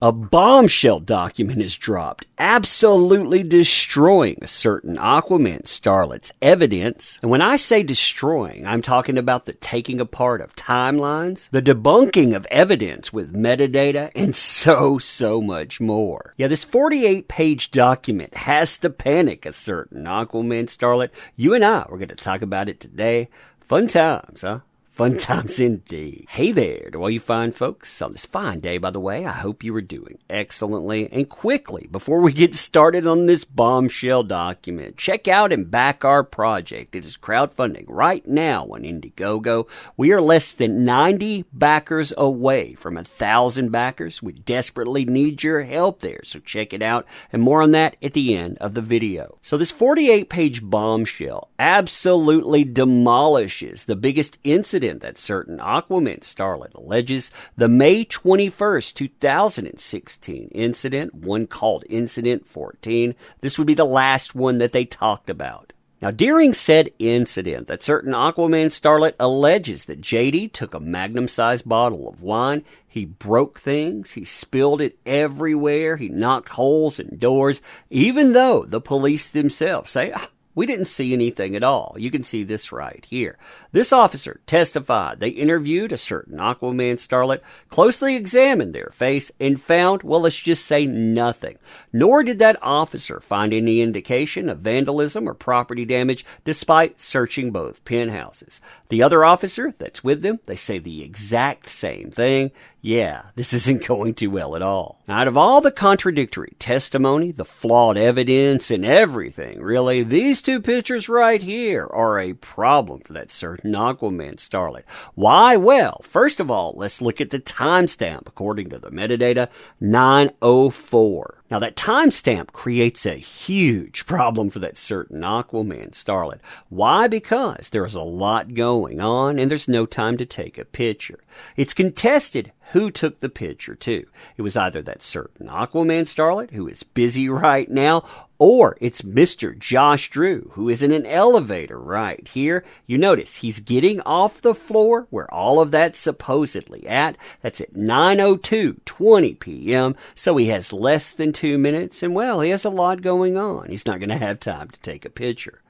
A bombshell document is dropped, absolutely destroying a certain Aquaman starlet's evidence. And when I say destroying, I'm talking about the taking apart of timelines, the debunking of evidence with metadata, and so much more. Yeah, this 48-page document has to panic a certain Aquaman starlet. You and I, we're going to talk about it today. Fun times, huh? Fun times indeed. Hey there to all you fine folks on this fine day, by the way. I hope you are doing excellently. And quickly, before we get started on this bombshell document, check out and back our project. It is crowdfunding right now on Indiegogo. We are less than 90 backers away from 1,000 backers. We desperately need your help there, so check it out. And more on that at the end of the video. So this 48-page bombshell absolutely demolishes the biggest incident that certain Aquaman starlet alleges, the May 21st, 2016 incident, one called Incident 14. This would be the last one that they talked about. Now, during said incident, that certain Aquaman starlet alleges that JD took a magnum-sized bottle of wine, he broke things, he spilled it everywhere, he knocked holes in doors, even though the police themselves say, we didn't see anything at all. You can see this right here. This officer testified they interviewed a certain Aquaman starlet, closely examined their face, and found, well, let's just say nothing. Nor did that officer find any indication of vandalism or property damage, despite searching both penthouses. The other officer that's with them, they say the exact same thing. Yeah, this isn't going too well at all. Out of all the contradictory testimony, the flawed evidence, and everything, really, these two pictures right here are a problem for that certain Aquaman starlet. Why? Well, first of all, let's look at the timestamp. According to the metadata, 9:04. Now, that timestamp creates a huge problem for that certain Aquaman starlet. Why? Because there's a lot going on, and there's no time to take a picture. It's contested who took the picture, too. It was either that certain Aquaman starlet, who is busy right now, or it's Mr. Josh Drew, who is in an elevator right here. You notice he's getting off the floor where all of that's supposedly at. That's at 9:02:20 p.m., so he has less than 2 minutes, and well, he has a lot going on. He's not going to have time to take a picture.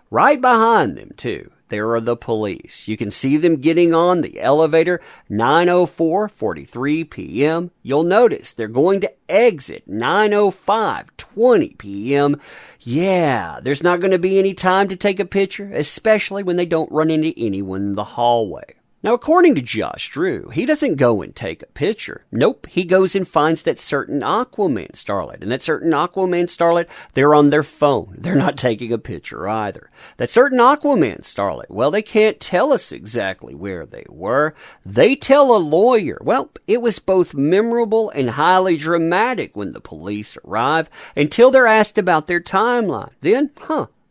Right behind them, too, there are the police. You can see them getting on the elevator 9:04:43 p.m. You'll notice they're going to exit 9:05:20 p.m. Yeah, there's not going to be any time to take a picture, especially when they don't run into anyone in the hallway. Now, according to Josh Drew, he doesn't go and take a picture. Nope, he goes and finds that certain Aquaman starlet. And that certain Aquaman starlet, they're on their phone. They're not taking a picture either. That certain Aquaman starlet, well, they can't tell us exactly where they were. They tell a lawyer, well, it was both memorable and highly dramatic when the police arrive, until they're asked about their timeline. Then,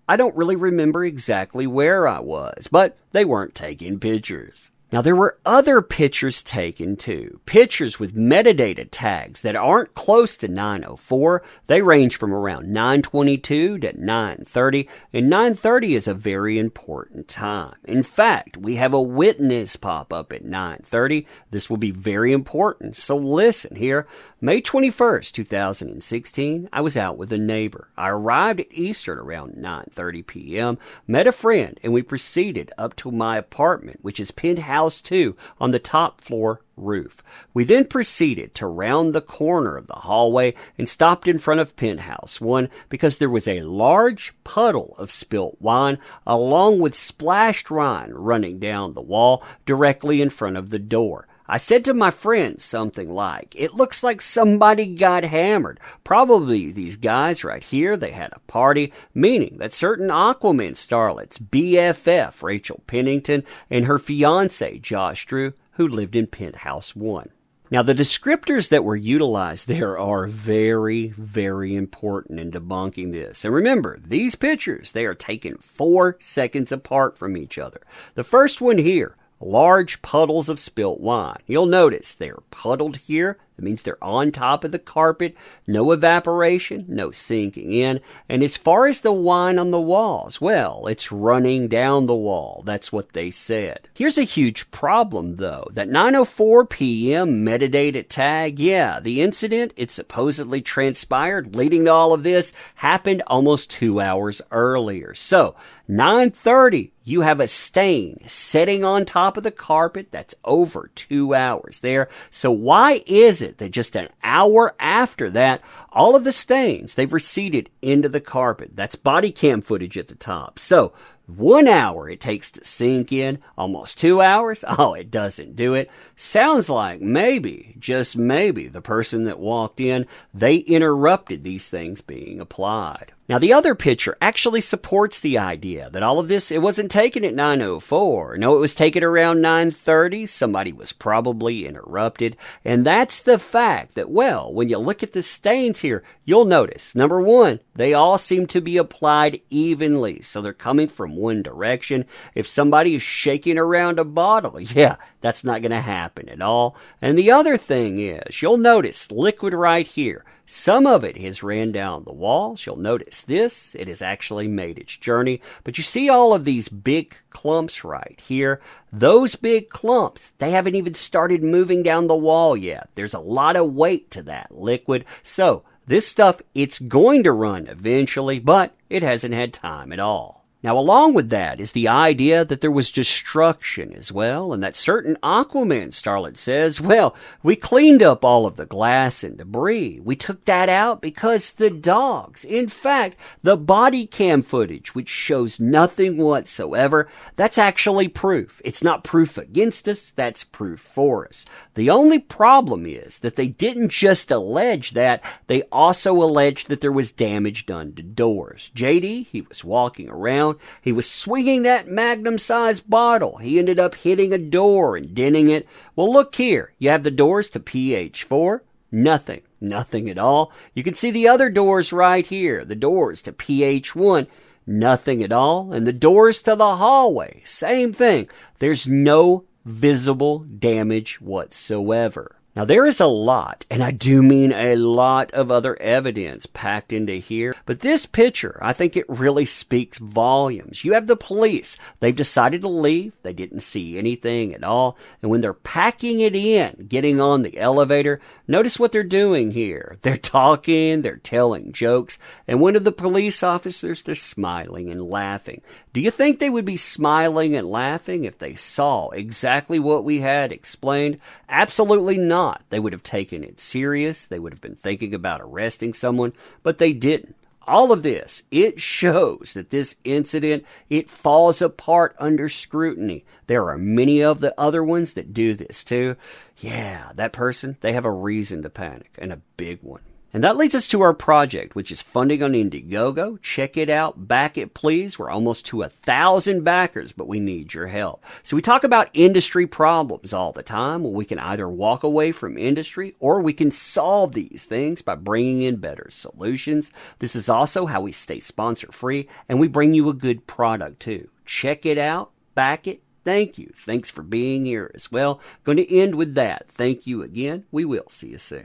I don't really remember exactly where I was, but they weren't taking pictures. Now, there were other pictures taken, too. Pictures with metadata tags that aren't close to 9:04. They range from around 9:22 to 9:30, and 9:30 is a very important time. In fact, we have a witness pop up at 9:30. This will be very important, so listen here. May 21st, 2016, I was out with a neighbor. I arrived at Eastern around 9:30 p.m., met a friend, and we proceeded up to my apartment, which is Penthouse 2 on the top floor roof. We then proceeded to round the corner of the hallway and stopped in front of Penthouse 1 because there was a large puddle of spilt wine along with splashed wine running down the wall directly in front of the door. I said to my friend something like, it looks like somebody got hammered. Probably these guys right here, they had a party, meaning that certain Aquaman starlet's BFF, Rachel Pennington, and her fiancé, Josh Drew, who lived in Penthouse 1. Now, the descriptors that were utilized there are very, very important in debunking this. And remember, these pictures, they are taken 4 seconds apart from each other. The first one here, large puddles of spilt wine. You'll notice they're puddled here. That means they're on top of the carpet, no evaporation, no sinking in. And as far as the wine on the walls, well, it's running down the wall. That's what they said. Here's a huge problem, though. That 9:04 p.m. metadata tag, yeah, the incident, it supposedly transpired, leading to all of this, happened almost 2 hours earlier. So, 9:30, you have a stain sitting on top of the carpet. That's over 2 hours there. So why is it that just an hour after that, all of the stains, they've receded into the carpet? That's body cam footage at the top. So 1 hour it takes to sink in, almost 2 hours? Oh, it doesn't do it. Sounds like maybe, just maybe, the person that walked in, they interrupted these things being applied. Now, the other picture actually supports the idea that all of this, it wasn't taken at 9:04. No, it was taken around 9:30. Somebody was probably interrupted. And that's the fact that, well, when you look at the stains here, you'll notice, number one, they all seem to be applied evenly. So they're coming from one direction. If somebody is shaking around a bottle, yeah, that's not going to happen at all. And the other thing is, you'll notice liquid right here. Some of it has ran down the walls. You'll notice this. It has actually made its journey. But you see all of these big clumps right here. Those big clumps, they haven't even started moving down the wall yet. There's a lot of weight to that liquid. So this stuff, it's going to run eventually, but it hasn't had time at all. Now, along with that is the idea that there was destruction as well, and that certain Aquaman starlet says, well, we cleaned up all of the glass and debris. We took that out because the dogs, in fact, the body cam footage, which shows nothing whatsoever, that's actually proof. It's not proof against us, that's proof for us. The only problem is that they didn't just allege that, they also alleged that there was damage done to doors. JD, he was walking around. He was swinging that magnum-sized bottle. He ended up hitting a door and denting it. Well, look here. You have the doors to pH4. Nothing. Nothing at all. You can see the other doors right here. The doors to pH1. Nothing at all. And the doors to the hallway. Same thing. There's no visible damage whatsoever. Now, there is a lot, and I do mean a lot of other evidence packed into here, but this picture, I think it really speaks volumes. You have the police. They've decided to leave. They didn't see anything at all, and when they're packing it in, getting on the elevator, notice what they're doing here. They're talking, they're telling jokes, and one of the police officers, they're smiling and laughing. Do you think they would be smiling and laughing if they saw exactly what we had explained? Absolutely not. They would have taken it serious. They would have been thinking about arresting someone, but they didn't. All of this, it shows that this incident, it falls apart under scrutiny. There are many of the other ones that do this too. Yeah, that person, they have a reason to panic, and a big one. And that leads us to our project, which is funding on Indiegogo. Check it out. Back it, please. We're almost to 1,000 backers, but we need your help. So we talk about industry problems all the time. Well, we can either walk away from industry or we can solve these things by bringing in better solutions. This is also how we stay sponsor-free, and we bring you a good product, too. Check it out. Back it. Thank you. Thanks for being here as well. Going to end with that. Thank you again. We will see you soon.